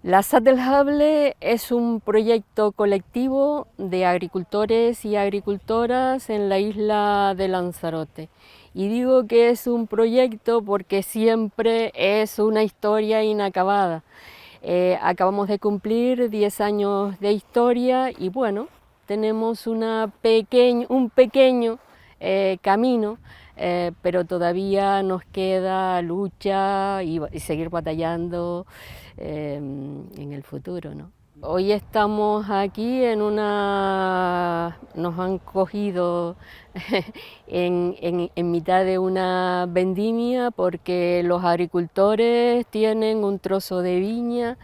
La SAT del Jable es un proyecto colectivo de agricultores y agricultoras en la isla de Lanzarote. Y digo que es un proyecto porque siempre es una historia inacabada. Acabamos de cumplir 10 años de historia y bueno, tenemos un pequeño camino, pero todavía nos queda lucha y seguir batallando en el futuro, ¿no? Hoy estamos aquí nos han cogido en mitad de una vendimia porque los agricultores tienen un trozo de viña,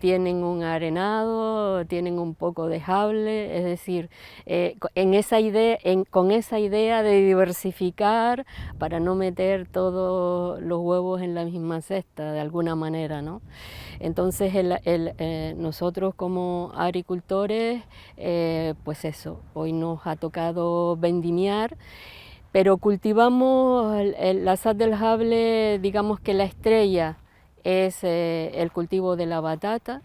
tienen un arenado, tienen un poco de jable, es decir, con esa idea de diversificar para no meter todos los huevos en la misma cesta de alguna manera, ¿no? Entonces nosotros como agricultores, pues eso, hoy nos ha tocado vendimiar, pero cultivamos la SAT del Jable, digamos que la estrella es el cultivo de la batata,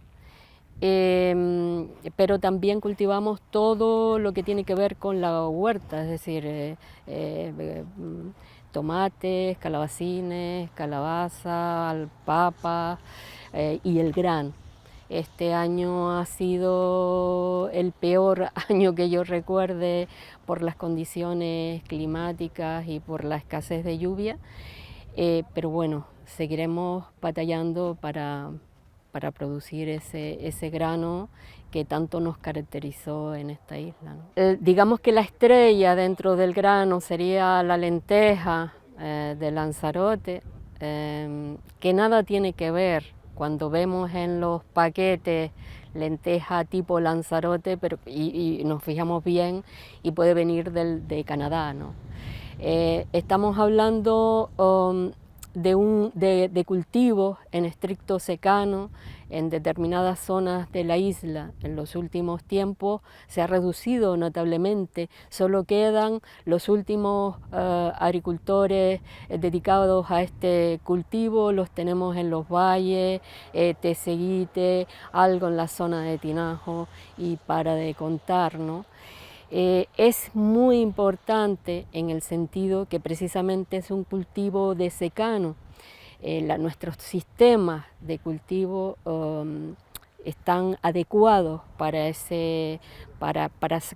pero también cultivamos todo lo que tiene que ver con la huerta, es decir, tomates, calabacines, calabaza, papa y el grano. Este año ha sido el peor año que yo recuerde por las condiciones climáticas y por la escasez de lluvia, pero bueno, seguiremos batallando para producir ese grano que tanto nos caracterizó en esta isla, ¿no? Digamos que la estrella dentro del grano sería la lenteja de Lanzarote, que nada tiene que ver cuando vemos en los paquetes lenteja tipo Lanzarote, y nos fijamos bien y puede venir de Canadá, ¿no? Estamos hablando de cultivos en estricto secano en determinadas zonas de la isla. En los últimos tiempos se ha reducido notablemente, solo quedan los últimos agricultores dedicados a este cultivo, los tenemos en los valles, Teseguite, algo en la zona de Tinajo y para de contar, ¿no? Es muy importante en el sentido que precisamente es un cultivo de secano. Nuestros sistemas de cultivo están adecuados para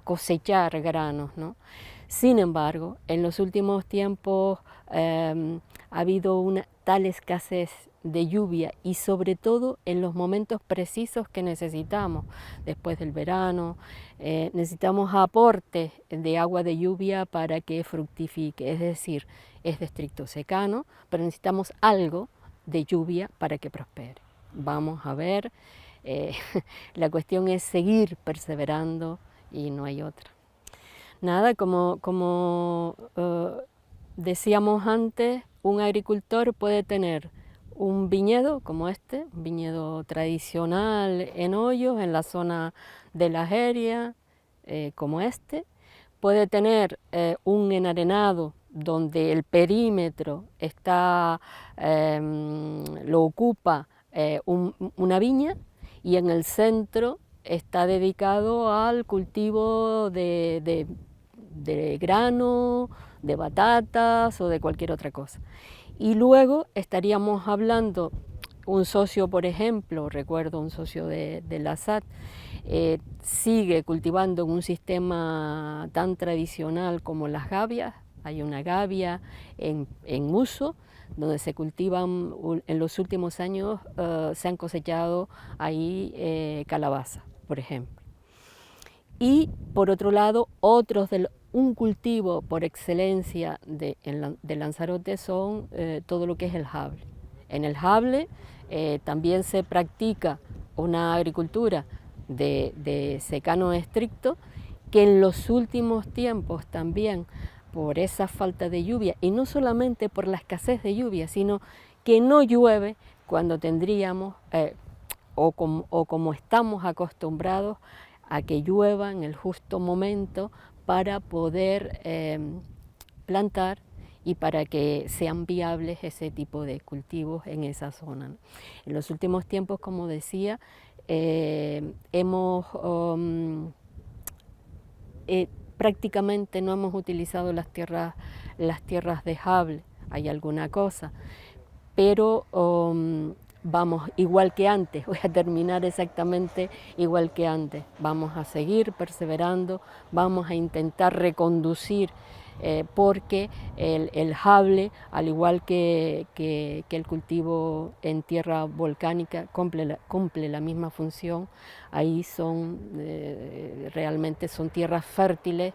cosechar granos, ¿no? Sin embargo, en los últimos tiempos ha habido una tal escasez de lluvia y sobre todo en los momentos precisos que necesitamos, después del verano, necesitamos aportes de agua de lluvia para que fructifique, es decir, es de estricto secano, pero necesitamos algo de lluvia para que prospere. Vamos a ver, la cuestión es seguir perseverando y no hay otra. Nada, como decíamos antes, un agricultor puede tener un viñedo como este, un viñedo tradicional en hoyos en la zona de la Jeria, como este. Puede tener un enarenado donde el perímetro lo ocupa una viña y en el centro está dedicado al cultivo de grano, de batatas o de cualquier otra cosa. Y luego estaríamos hablando, un socio, por ejemplo, recuerdo un socio de la SAT, sigue cultivando en un sistema tan tradicional como las gavias. Hay una gavia en uso, donde se cultivan, en los últimos años se han cosechado ahí calabaza, por ejemplo. Y por otro lado, un cultivo por excelencia de Lanzarote son todo lo que es el jable. En el jable también se practica una agricultura de secano estricto que en los últimos tiempos también por esa falta de lluvia y no solamente por la escasez de lluvia, sino que no llueve cuando tendríamos o como estamos acostumbrados a que llueva en el justo momento para poder plantar y para que sean viables ese tipo de cultivos en esa zona, ¿no? En los últimos tiempos, como decía, prácticamente no hemos utilizado las tierras de Hable, hay alguna cosa, pero vamos igual que antes, voy a terminar exactamente igual que antes, vamos a seguir perseverando, vamos a intentar reconducir porque el Hable, al igual que el cultivo en tierra volcánica, cumple la misma función. Ahí realmente son tierras fértiles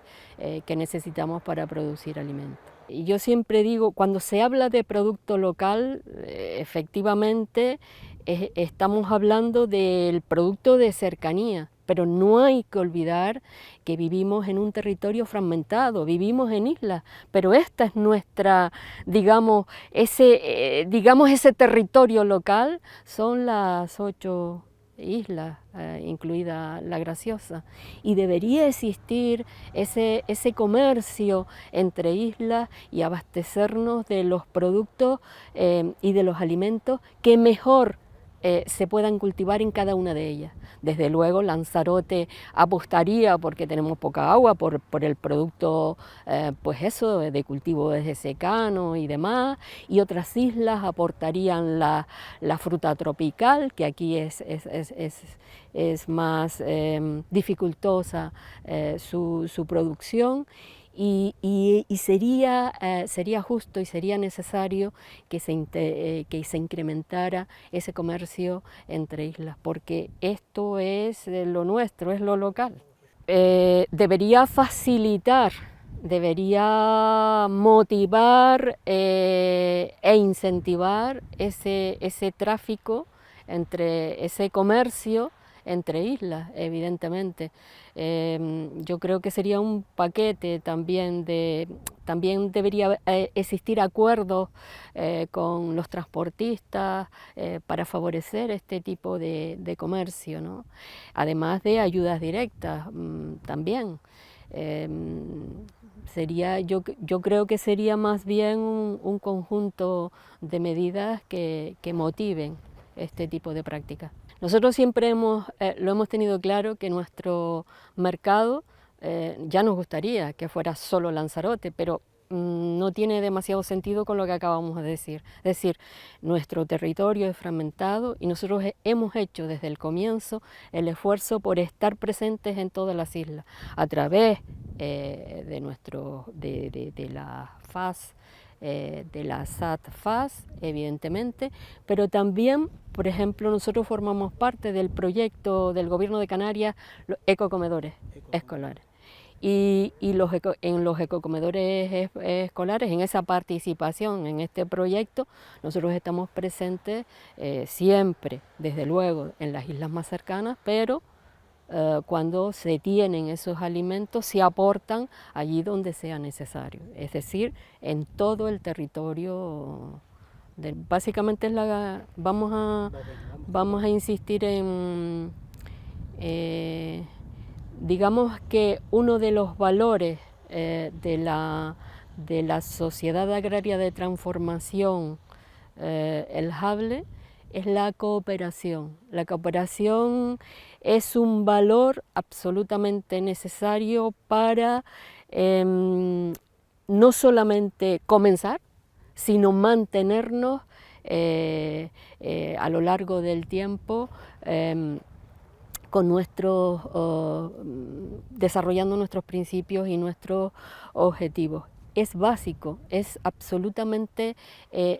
que necesitamos para producir alimentos. Y yo siempre digo, cuando se habla de producto local, efectivamente estamos hablando del producto de cercanía, pero no hay que olvidar que vivimos en un territorio fragmentado, vivimos en islas, pero esta es nuestra, digamos, ese territorio local son las 8 islas, incluida La Graciosa, y debería existir ese comercio entre islas y abastecernos de los productos y de los alimentos que mejor se puedan cultivar en cada una de ellas. Desde luego Lanzarote apostaría, porque tenemos poca agua, por el producto pues eso, de cultivo desde secano y demás, y otras islas aportarían la fruta tropical, que aquí es más dificultosa su producción. Y sería justo y sería necesario que se incrementara ese comercio entre islas, porque esto es lo nuestro, es lo local. Debería facilitar, debería motivar e incentivar ese tráfico, ese comercio entre islas, evidentemente. Yo creo que sería un paquete también también debería existir acuerdos con los transportistas para favorecer este tipo de comercio, ¿no? Además de ayudas directas también. Yo creo que sería más bien un conjunto de medidas que motiven este tipo de prácticas. Nosotros siempre lo hemos tenido claro que nuestro mercado ya nos gustaría que fuera solo Lanzarote, pero no tiene demasiado sentido con lo que acabamos de decir. Es decir, nuestro territorio es fragmentado y nosotros hemos hecho desde el comienzo el esfuerzo por estar presentes en todas las islas, a través de la FAS, de la SAT-FAS, evidentemente, pero también, por ejemplo, nosotros formamos parte del proyecto del Gobierno de Canarias, los ecocomedores escolares. Y en los ecocomedores escolares, en esa participación en este proyecto, nosotros estamos presentes siempre, desde luego, en las islas más cercanas, pero cuando se tienen esos alimentos, se aportan allí donde sea necesario, es decir, en todo el territorio. Básicamente vamos a insistir en, digamos que uno de los valores de la sociedad agraria de transformación, el Hable, es la cooperación. La cooperación es un valor absolutamente necesario para no solamente comenzar, sino mantenernos a lo largo del tiempo desarrollando nuestros principios y nuestros objetivos. Es básico, es absolutamente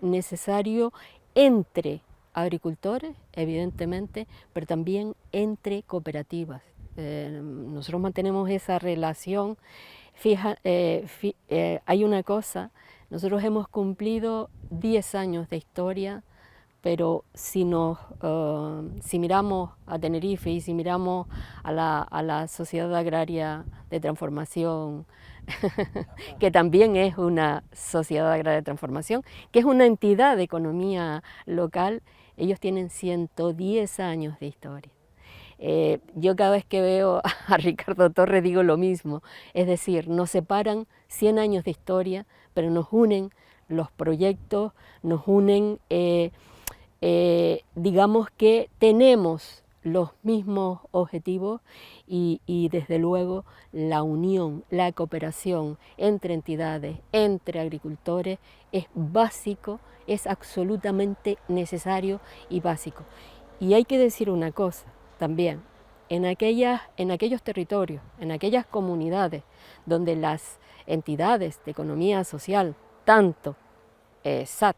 necesario entre agricultores, evidentemente, pero también entre cooperativas. Nosotros mantenemos esa relación. Hay una cosa, nosotros hemos cumplido 10 años de historia, pero si miramos a Tenerife y si miramos a la sociedad agraria de transformación, que también es una sociedad agraria de transformación, que es una entidad de economía local, ellos tienen 110 años de historia. Yo cada vez que veo a Ricardo Torres digo lo mismo, es decir, nos separan 100 años de historia, pero nos unen los proyectos nos unen, digamos que tenemos los mismos objetivos y desde luego la unión, la cooperación entre entidades, entre agricultores es básico, es absolutamente necesario y básico. Y hay que decir una cosa también, en aquellos territorios, en aquellas comunidades donde las entidades de economía social, tanto SAT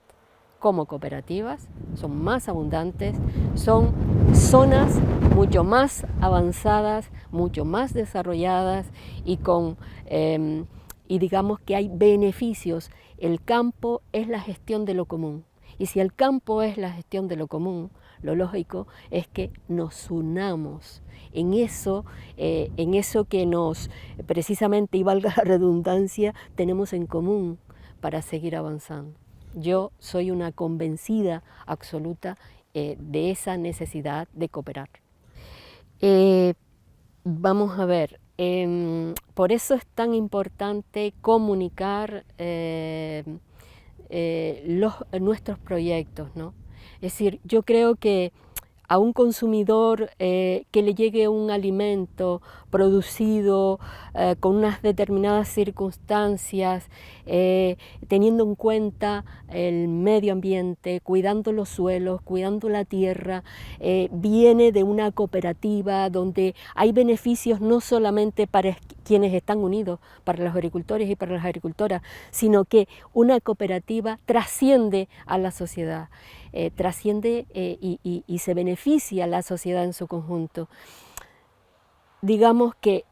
como cooperativas, son más abundantes, son zonas mucho más avanzadas, mucho más desarrolladas y digamos que hay beneficios. El campo es la gestión de lo común. Y si el campo es la gestión de lo común, lo lógico es que nos unamos en eso que nos, precisamente, y valga la redundancia, tenemos en común para seguir avanzando. Yo soy una convencida absoluta de esa necesidad de cooperar. Vamos a ver, por eso es tan importante comunicar nuestros proyectos, ¿no? Es decir, yo creo que a un consumidor que le llegue un alimento producido con unas determinadas circunstancias, teniendo en cuenta el medio ambiente, cuidando los suelos, cuidando la tierra, viene de una cooperativa donde hay beneficios no solamente para quienes están unidos, para los agricultores y para las agricultoras, sino que una cooperativa trasciende a la sociedad. Trasciende y se beneficia a la sociedad en su conjunto. Digamos que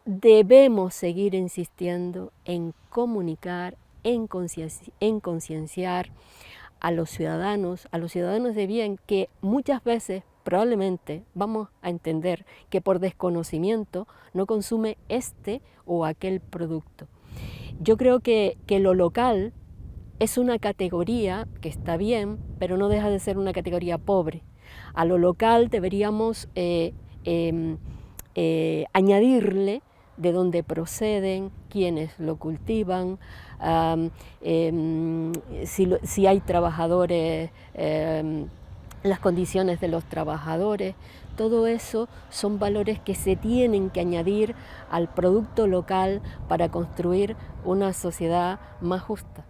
debemos seguir insistiendo en comunicar, en concienciar a los ciudadanos de bien, que muchas veces probablemente vamos a entender que por desconocimiento no consume este o aquel producto. Yo creo que lo local es una categoría que está bien, pero no deja de ser una categoría pobre. A lo local deberíamos añadirle de dónde proceden, quiénes lo cultivan, si hay trabajadores, las condiciones de los trabajadores. Todo eso son valores que se tienen que añadir al producto local para construir una sociedad más justa.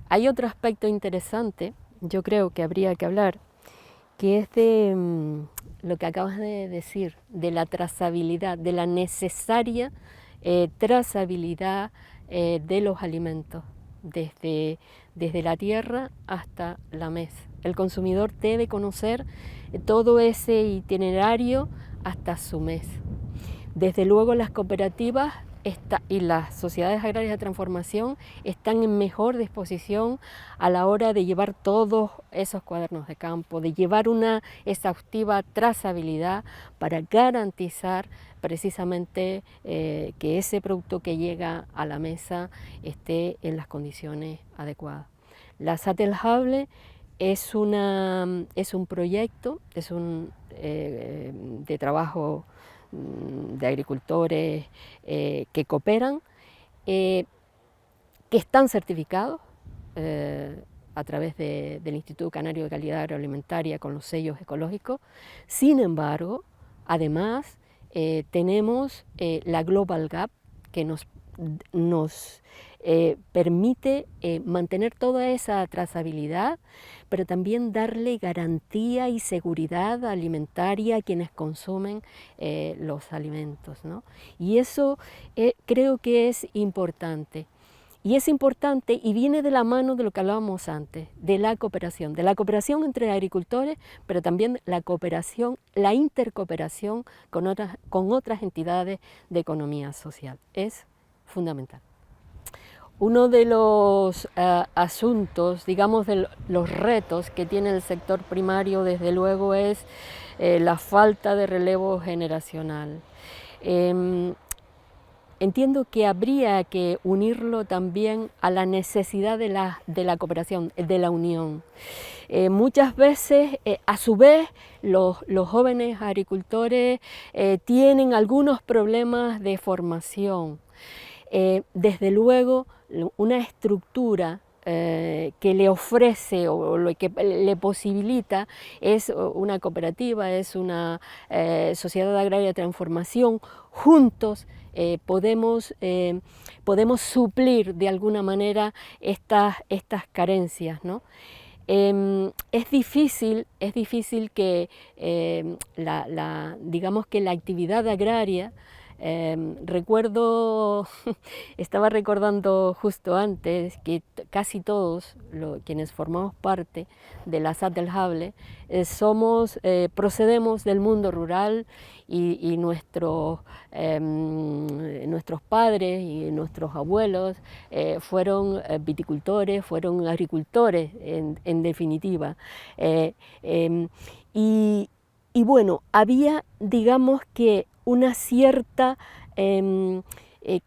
Hay otro aspecto interesante, yo creo que habría que hablar, que es de lo que acabas de decir, de la trazabilidad, de la necesaria trazabilidad de los alimentos, desde la tierra hasta la mesa. El consumidor debe conocer todo ese itinerario hasta su mesa. Desde luego las cooperativas y las sociedades agrarias de transformación están en mejor disposición a la hora de llevar todos esos cuadernos de campo, de llevar una exhaustiva trazabilidad para garantizar precisamente que ese producto que llega a la mesa esté en las condiciones adecuadas. La Satelhable es un proyecto, de trabajo de agricultores que cooperan, que están certificados a través del Instituto Canario de Calidad Agroalimentaria con los sellos ecológicos. Sin embargo, además tenemos la Global Gap, que nos permite mantener toda esa trazabilidad, pero también darle garantía y seguridad alimentaria a quienes consumen los alimentos, ¿no? Y eso creo que es importante. Y es importante y viene de la mano de lo que hablábamos antes, de la cooperación entre agricultores, pero también la cooperación, la intercooperación con otras entidades de economía social. Es fundamental. Uno de los asuntos, digamos, de los retos que tiene el sector primario, desde luego, es la falta de relevo generacional. Entiendo que habría que unirlo también a la necesidad de la cooperación, de la unión. Muchas veces, a su vez, los jóvenes agricultores tienen algunos problemas de formación. Desde luego, una estructura que le ofrece o lo que le posibilita es una cooperativa, es una sociedad agraria de transformación. Juntos podemos suplir de alguna manera estas carencias, ¿no? Es difícil que digamos que la actividad agraria, estaba recordando justo antes que casi todos quienes formamos parte de la SAT del Jable procedemos del mundo rural y nuestros padres y nuestros abuelos fueron viticultores, fueron agricultores en definitiva. Y bueno, había, digamos que una cierta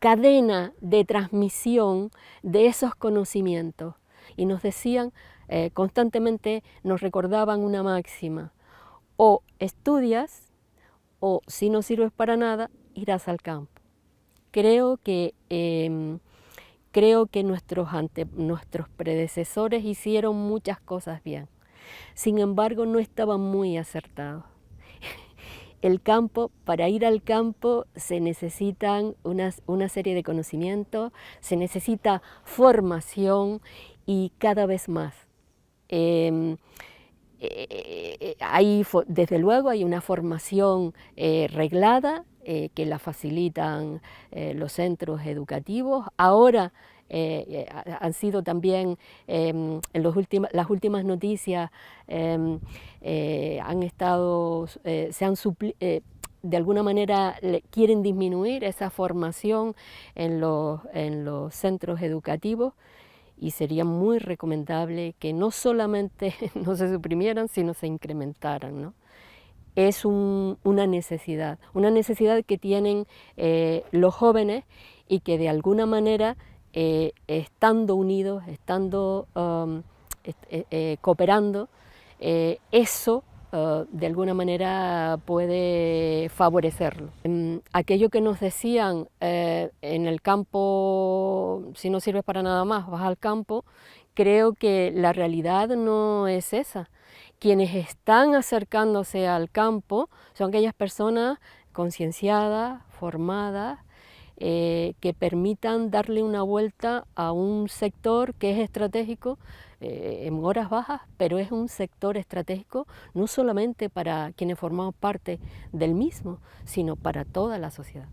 cadena de transmisión de esos conocimientos. Y nos decían, constantemente nos recordaban una máxima: o estudias, o si no sirves para nada, irás al campo. Creo que nuestros predecesores hicieron muchas cosas bien. Sin embargo, no estaban muy acertados. El campo, para ir al campo se necesitan una serie de conocimientos, se necesita formación y cada vez más. Desde luego hay una formación reglada que la facilitan los centros educativos. Ahora han sido también, en las últimas noticias, han estado, de alguna manera quieren disminuir esa formación en los centros educativos, y sería muy recomendable que no solamente no se suprimieran, sino se incrementaran, ¿no? Es una necesidad que tienen los jóvenes, y que de alguna manera, estando unidos, estando cooperando, eso de alguna manera puede favorecerlo. Aquello que nos decían, en el campo, si no sirves para nada más, vas al campo, creo que la realidad no es esa. Quienes están acercándose al campo son aquellas personas concienciadas, formadas, que permitan darle una vuelta a un sector que es estratégico en horas bajas, pero es un sector estratégico no solamente para quienes formamos parte del mismo, sino para toda la sociedad.